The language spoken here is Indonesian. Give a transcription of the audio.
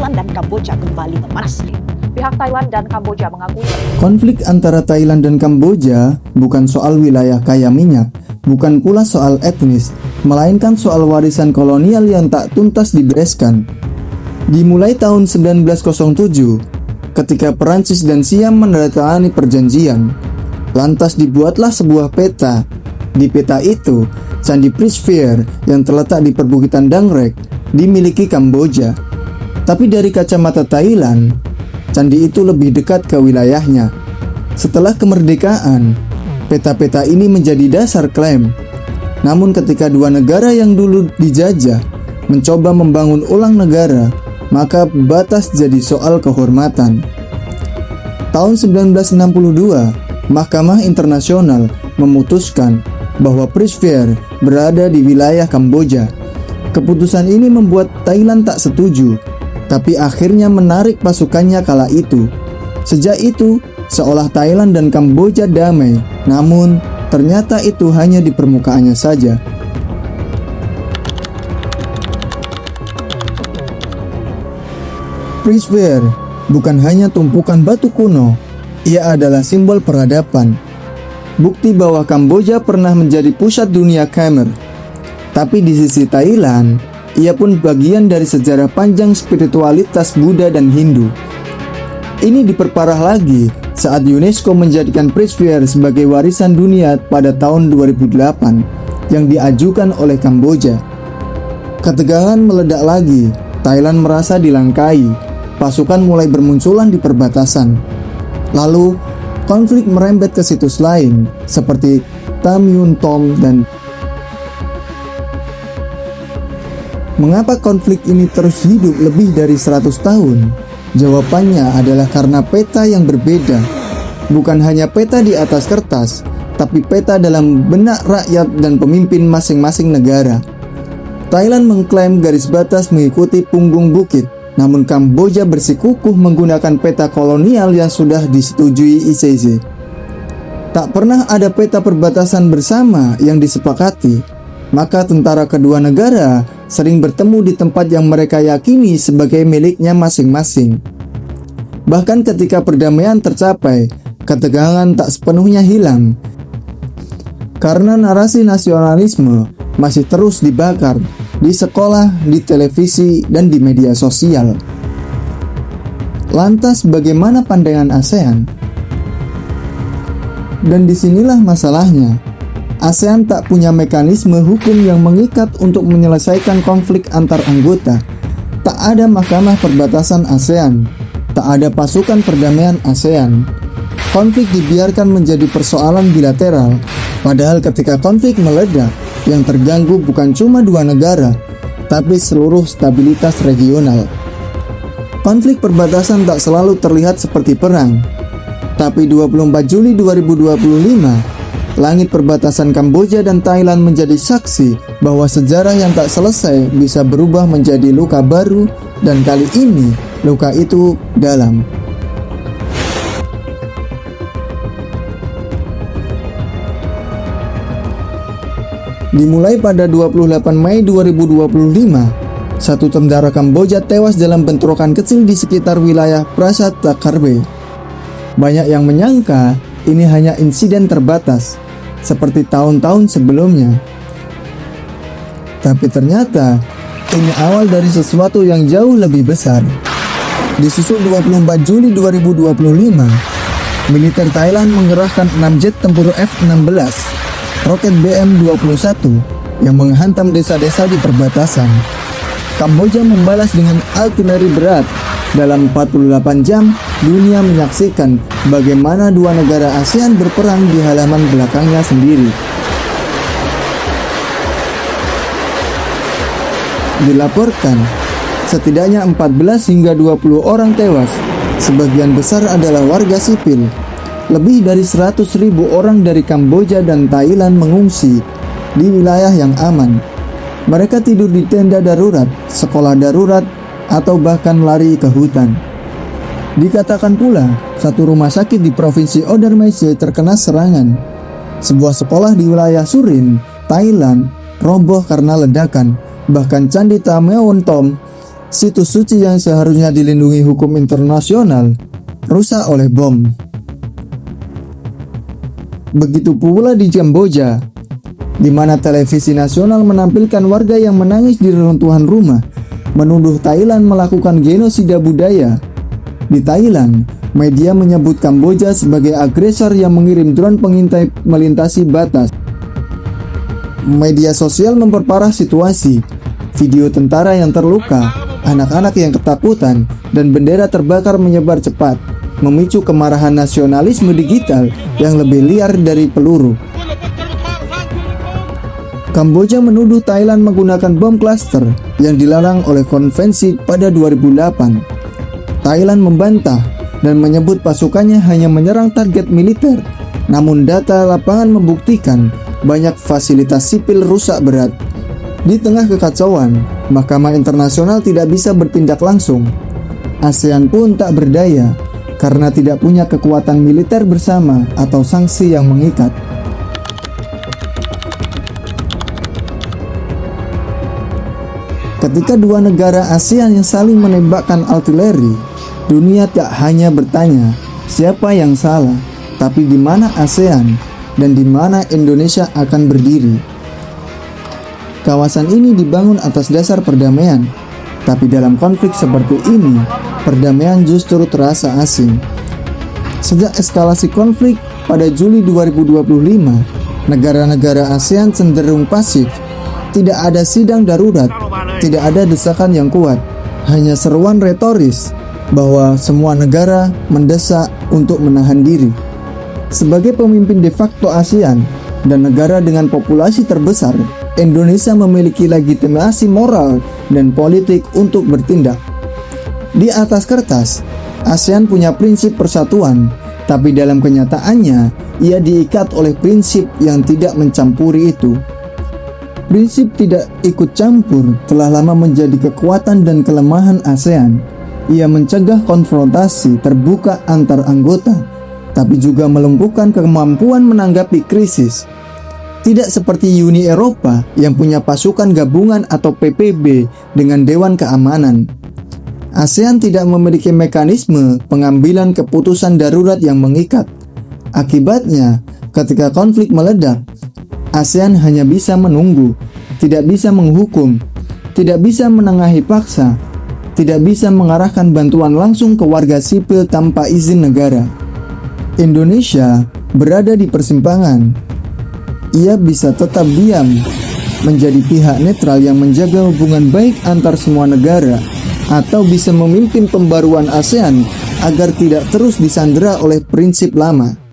Thailand dan Kamboja kembali memanas. Pihak Thailand dan Kamboja mengakui Konflik antara Thailand dan Kamboja bukan soal wilayah kaya minyak, bukan pula soal etnis, melainkan soal warisan kolonial yang tak tuntas dibereskan. Dimulai tahun 1907, ketika Perancis dan Siam menandatangani perjanjian, lantas dibuatlah sebuah peta. Di peta itu, Candi Prince yang terletak di perbukitan Dangrek dimiliki Kamboja. Tapi dari kacamata Thailand, candi itu lebih dekat ke wilayahnya. Setelah kemerdekaan, peta-peta ini menjadi dasar klaim. Namun ketika dua negara yang dulu dijajah mencoba membangun ulang negara, maka batas jadi soal kehormatan. Tahun 1962, Mahkamah Internasional memutuskan bahwa Prince berada di wilayah Kamboja. Keputusan ini membuat Thailand tak setuju, tapi akhirnya menarik pasukannya kala itu. Sejak itu, seolah Thailand dan Kamboja damai, namun ternyata itu hanya di permukaannya saja. Prince bukan hanya tumpukan batu kuno, ia adalah simbol peradaban. Bukti bahwa Kamboja pernah menjadi pusat dunia Khmer. Tapi di sisi Thailand, ia pun bagian dari sejarah panjang spiritualitas Buddha dan Hindu. Ini diperparah lagi saat UNESCO menjadikan Prince sebagai warisan dunia pada tahun 2008 yang diajukan oleh Kamboja. Ketegangan meledak lagi, Thailand merasa dilangkai, pasukan mulai bermunculan di perbatasan. Lalu, konflik merembet ke situs lain seperti Tam Yuen Tom dan mengapa konflik ini terus hidup lebih dari 100 tahun? Jawabannya adalah karena peta yang berbeda. Bukan hanya peta di atas kertas, tapi peta dalam benak rakyat dan pemimpin masing-masing negara. Thailand mengklaim garis batas mengikuti punggung bukit, namun Kamboja bersikukuh menggunakan peta kolonial yang sudah disetujui ICC. Tak pernah ada peta perbatasan bersama yang disepakati, maka tentara kedua negara sering bertemu di tempat yang mereka yakini sebagai miliknya masing-masing. Bahkan ketika perdamaian tercapai, ketegangan tak sepenuhnya hilang, karena narasi nasionalisme masih terus dibakar di sekolah, di televisi, dan di media sosial. Lantas bagaimana pandangan ASEAN? Dan disinilah masalahnya. ASEAN tak punya mekanisme hukum yang mengikat untuk menyelesaikan konflik antar anggota. Tak ada mahkamah perbatasan ASEAN, tak ada pasukan perdamaian ASEAN. Konflik dibiarkan menjadi persoalan bilateral, padahal ketika konflik meledak, yang terganggu bukan cuma dua negara, tapi seluruh stabilitas regional. Konflik perbatasan tak selalu terlihat seperti perang, tapi 24 Juli 2025, langit perbatasan Kamboja dan Thailand menjadi saksi bahwa sejarah yang tak selesai bisa berubah menjadi luka baru, dan kali ini luka itu dalam. Dimulai pada 28 Mei 2025, satu tentara Kamboja tewas dalam bentrokan kecil di sekitar wilayah Prasat Takarbe. Banyak yang menyangka ini hanya insiden terbatas, seperti tahun-tahun sebelumnya. Tapi ternyata, ini awal dari sesuatu yang jauh lebih besar. Disusul 24 Juli 2025, militer Thailand mengerahkan 6 jet tempur F-16, roket BM-21 yang menghantam desa-desa di perbatasan. Kamboja membalas dengan artileri berat. Dalam 48 jam, dunia menyaksikan bagaimana dua negara ASEAN berperang di halaman belakangnya sendiri. Dilaporkan, setidaknya 14 hingga 20 orang tewas. Sebagian besar adalah warga sipil. Lebih dari 100.000 orang dari Kamboja dan Thailand mengungsi di wilayah yang aman. Mereka tidur di tenda darurat, sekolah darurat, atau bahkan lari ke hutan. Dikatakan pula, satu rumah sakit di provinsi Odar Meise terkena serangan. Sebuah sekolah di wilayah Surin, Thailand, roboh karena ledakan. Bahkan Candi Tam Yuen Tom Situs suci yang seharusnya dilindungi hukum internasional rusak oleh bom. Begitu pula di Kamboja, di mana televisi nasional menampilkan warga yang menangis di reruntuhan rumah, menuduh Thailand melakukan genosida budaya. Di Thailand, media menyebut Kamboja sebagai agresor yang mengirim drone pengintai melintasi batas. Media sosial memperparah situasi. Video tentara yang terluka, anak-anak yang ketakutan, dan bendera terbakar menyebar cepat, memicu kemarahan nasionalisme digital yang lebih liar dari peluru. Kamboja menuduh Thailand menggunakan bom klaster yang dilarang oleh konvensi pada 2008. Thailand membantah dan menyebut pasukannya hanya menyerang target militer, namun data lapangan membuktikan banyak fasilitas sipil rusak berat. Di tengah kekacauan, Mahkamah Internasional tidak bisa bertindak langsung. ASEAN pun tak berdaya karena tidak punya kekuatan militer bersama atau sanksi yang mengikat. Ketika dua negara ASEAN yang saling menembakkan artileri, dunia tak hanya bertanya siapa yang salah, tapi di mana ASEAN dan di mana Indonesia akan berdiri. Kawasan ini dibangun atas dasar perdamaian, tapi dalam konflik seperti ini, perdamaian justru terasa asing. Sejak eskalasi konflik pada Juli 2025, negara-negara ASEAN cenderung pasif. Tidak ada sidang darurat, tidak ada desakan yang kuat, hanya seruan retoris bahwa semua negara mendesak untuk menahan diri. Sebagai pemimpin de facto ASEAN dan negara dengan populasi terbesar, Indonesia memiliki legitimasi moral dan politik untuk bertindak. Di atas kertas, ASEAN punya prinsip persatuan, tapi dalam kenyataannya, ia diikat oleh prinsip yang tidak mencampuri itu. Prinsip tidak ikut campur telah lama menjadi kekuatan dan kelemahan ASEAN. Ia mencegah konfrontasi terbuka antar anggota, tapi juga melumpuhkan kemampuan menanggapi krisis. Tidak seperti Uni Eropa yang punya pasukan gabungan atau PPB dengan Dewan Keamanan. ASEAN tidak memiliki mekanisme pengambilan keputusan darurat yang mengikat. Akibatnya, ketika konflik meledak, ASEAN hanya bisa menunggu, tidak bisa menghukum, tidak bisa menengahi paksa, tidak bisa mengarahkan bantuan langsung ke warga sipil tanpa izin negara. Indonesia berada di persimpangan. Ia bisa tetap diam, menjadi pihak netral yang menjaga hubungan baik antar semua negara, atau bisa memimpin pembaruan ASEAN agar tidak terus disandera oleh prinsip lama.